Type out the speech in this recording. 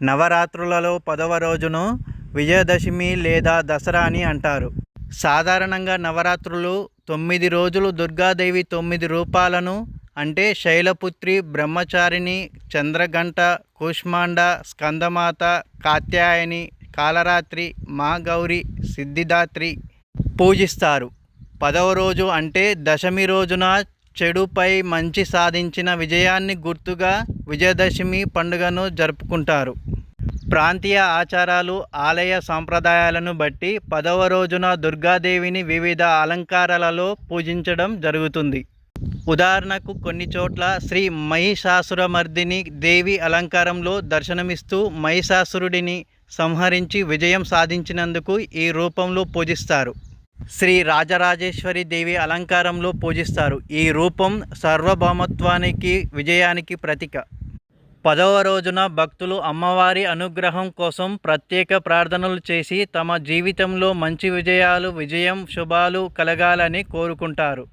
నవరాత్రులలో 10వ రోజును విజయదశమి లేదా దసరా అని అంటారు. సాధారణంగా నవరాత్రులు 9 రోజులు దుర్గాదేవి 9 రూపాలను అంటే శైలపుత్రి, బ్రహ్మచారిణి, చంద్రఘంట, కూష్మాండ, స్కందమాత, కాత్యాయని, కాలరాత్రి, మహాగౌరి, సిద్ధిదాత్రి పూజిస్తారు. 10వ రోజు అంటే దశమి రోజున చెడుపై మంచి సాధించిన విజయాన్ని గుర్తుగా విజయదశమి పండుగను జరుపుకుంటారు. ప్రాంతీయ ఆచారాలు, ఆలయ సంప్రదాయాలను బట్టి 10వ రోజున దుర్గాదేవిని వివిధ అలంకారాలలో పూజించడం జరుగుతుంది. ఉదాహరణకు కొన్ని చోట్ల శ్రీ మహిషాసురమర్దిని దేవి అలంకారంలో దర్శనమిస్తూ మహిషాసురుడిని సంహరించి విజయం సాధించినందుకు ఈ రూపంలో పూజిస్తారు. శ్రీ రాజరాజేశ్వరి దేవి అలంకారంలో పూజిస్తారు. ఈ రూపం సార్వభౌమత్వానికి, విజయానికి ప్రతీక. 10వ రోజున భక్తులు అమ్మవారి అనుగ్రహం కోసం ప్రత్యేక ప్రార్థనలు చేసి తమ జీవితంలో మంచి విజయాలు, శుభాలు కలగాలని కోరుకుంటారు.